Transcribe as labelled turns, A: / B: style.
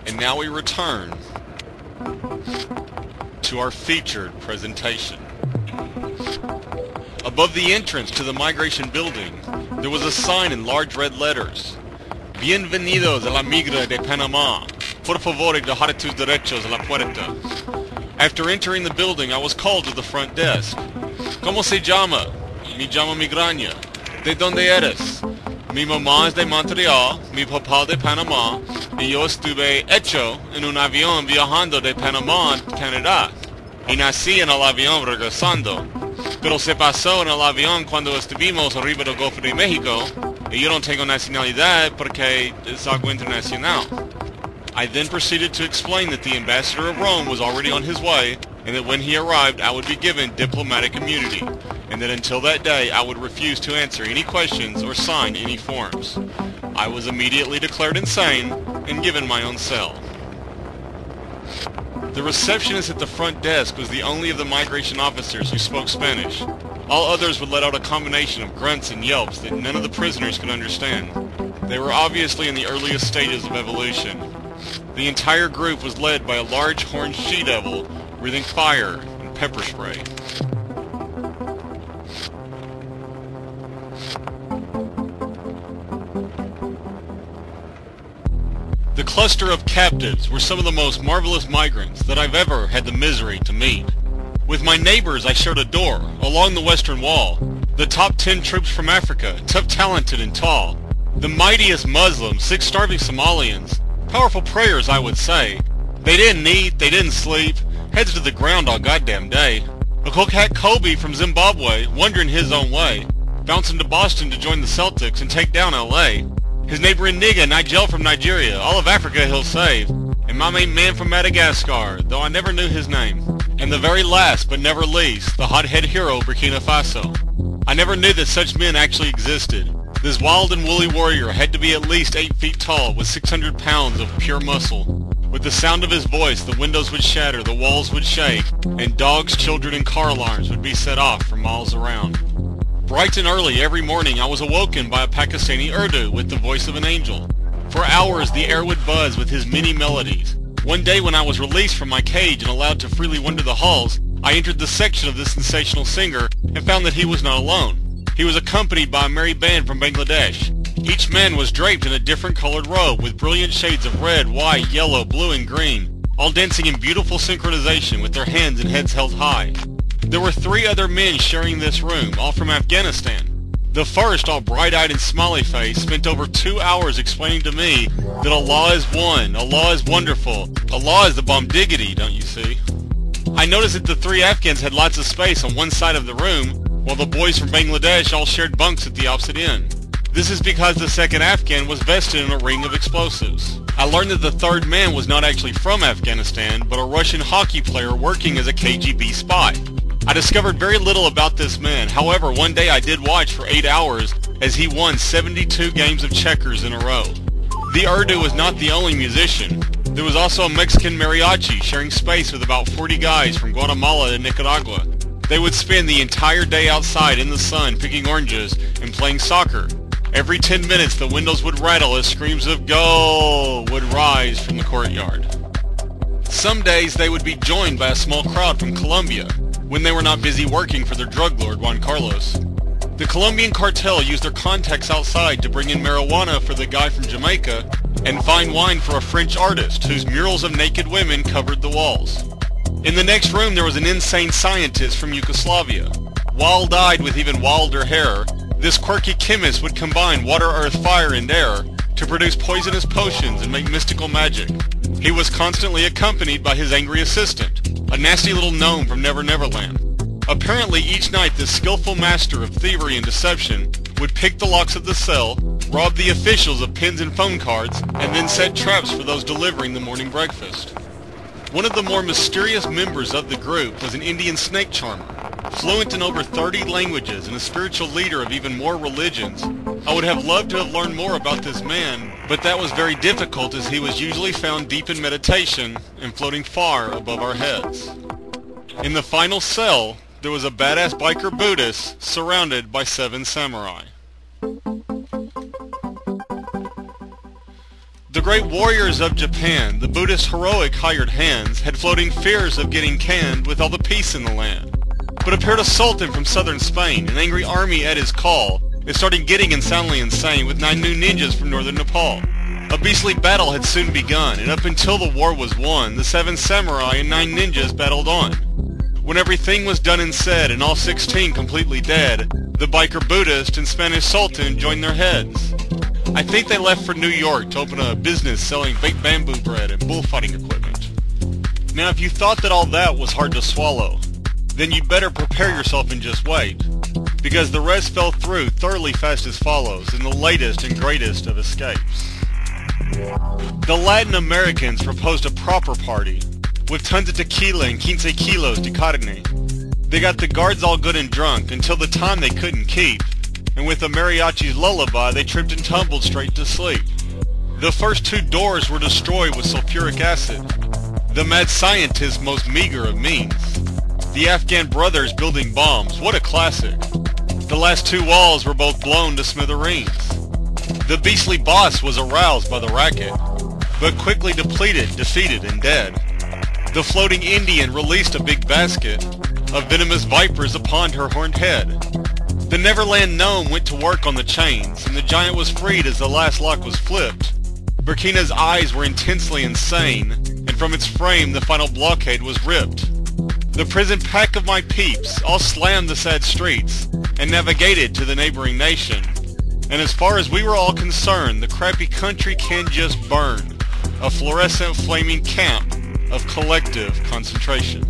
A: And now we return to our featured presentation. Above the entrance to the migration building, there was a sign in large red letters. Bienvenidos a la migra de Panama. Por favor, dejar tus derechos a la puerta. After entering the building, I was called to the front desk. ¿Cómo se llama? Me llamo Migraña. ¿De dónde eres? Mi mamá es de Montreal, mi papá de Panamá, y yo estuve hecho en un avión viajando de Panamá a Canadá. Y nací en el avión regresando. Pero se pasó en el avión cuando estuvimos arriba del Golfo de México, y yo no tengo nacionalidad porque es algo internacional. I then proceeded to explain that the ambassador of Rome was already on his way, and that when he arrived I would be given diplomatic immunity, and that until that day I would refuse to answer any questions or sign any forms. I was immediately declared insane and given my own cell. The receptionist at the front desk was the only of the migration officers who spoke Spanish. All others would let out a combination of grunts and yelps that none of the prisoners could understand. They were obviously in the earliest stages of evolution. The entire group was led by a large horned she-devil breathing fire and pepper spray. The cluster of captives were some of the most marvelous migrants that I've ever had the misery to meet. With my neighbors I shared a door along the western wall. The top 10 troops from Africa, tough, talented, and tall. The mightiest Muslims, 6 starving Somalians. Powerful prayers, I would say. They didn't eat, they didn't sleep, heads to the ground all goddamn day. A coquette Kobe from Zimbabwe, wandering his own way, bouncing to Boston to join the Celtics and take down LA. His neighboring nigga, Nigel from Nigeria, all of Africa he'll save. And my main man from Madagascar, though I never knew his name. And the very last, but never least, the hothead hero, Burkina Faso. I never knew that such men actually existed. This wild and woolly warrior had to be at least 8 feet tall, with 600 pounds of pure muscle. With the sound of his voice, the windows would shatter, the walls would shake, and dogs, children, and car alarms would be set off for miles around. Bright and early every morning, I was awoken by a Pakistani Urdu with the voice of an angel. For hours, the air would buzz with his many melodies. One day when I was released from my cage and allowed to freely wander the halls, I entered the section of this sensational singer and found that he was not alone. He was accompanied by a merry band from Bangladesh. Each man was draped in a different colored robe with brilliant shades of red, white, yellow, blue, and green, all dancing in beautiful synchronization with their hands and heads held high. There were 3 other men sharing this room, all from Afghanistan. The first, all bright-eyed and smiley-faced, spent over 2 hours explaining to me that Allah is one, Allah is wonderful, Allah is the bomb diggity, don't you see? I noticed that the 3 Afghans had lots of space on one side of the room, while the boys from Bangladesh all shared bunks at the opposite end. This is because the second Afghan was vested in a ring of explosives. I learned that the third man was not actually from Afghanistan, but a Russian hockey player working as a KGB spy. I discovered very little about this man. However, one day I did watch for 8 hours as he won 72 games of checkers in a row. The Urdu was not the only musician. There was also a Mexican mariachi sharing space with about 40 guys from Guatemala and Nicaragua. They would spend the entire day outside in the sun picking oranges and playing soccer. Every 10 minutes the windows would rattle as screams of "Go!" would rise from the courtyard. Some days they would be joined by a small crowd from Colombia, when they were not busy working for their drug lord Juan Carlos. The Colombian cartel used their contacts outside to bring in marijuana for the guy from Jamaica and fine wine for a French artist whose murals of naked women covered the walls. In the next room there was an insane scientist from Yugoslavia. Wild-eyed with even wilder hair, this quirky chemist would combine water, earth, fire, and air to produce poisonous potions and make mystical magic. He was constantly accompanied by his angry assistant, a nasty little gnome from Never Neverland. Apparently each night this skillful master of thievery and deception would pick the locks of the cell, rob the officials of pens and phone cards, and then set traps for those delivering the morning breakfast. One of the more mysterious members of the group was an Indian snake charmer, fluent in over 30 languages and a spiritual leader of even more religions. I would have loved to have learned more about this man, but that was very difficult as he was usually found deep in meditation and floating far above our heads. In the final cell, there was a badass biker Buddhist surrounded by 7 samurai. The great warriors of Japan, the Buddhist heroic hired hands, had floating fears of getting canned with all the peace in the land. But appeared a sultan from southern Spain, an angry army at his call, and started getting insanely insane with 9 new ninjas from northern Nepal. A beastly battle had soon begun, and up until the war was won, the 7 samurai and 9 ninjas battled on. When everything was done and said, and all 16 completely dead, the biker Buddhist and Spanish sultan joined their heads. I think they left for New York to open a business selling baked bamboo bread and bullfighting equipment. Now if you thought that all that was hard to swallow, then you'd better prepare yourself and just wait, because the rest fell through thoroughly fast as follows in the latest and greatest of escapes. The Latin Americans proposed a proper party, with tons of tequila and 15 kilos de carne. They got the guards all good and drunk until the time they couldn't keep, and with a mariachi's lullaby they tripped and tumbled straight to sleep. The first 2 doors were destroyed with sulfuric acid, the mad scientist's most meager of means. The Afghan brothers building bombs, what a classic. The last 2 walls were both blown to smithereens. The beastly boss was aroused by the racket, but quickly depleted, defeated, and dead. The floating Indian released a big basket of venomous vipers upon her horned head. The Neverland gnome went to work on the chains, and the giant was freed as the last lock was flipped. Burkina's eyes were intensely insane, and from its frame the final blockade was ripped. The prison pack of my peeps all slammed the sad streets, and navigated to the neighboring nation. And as far as we were all concerned, the crappy country can just burn. A fluorescent flaming camp of collective concentration.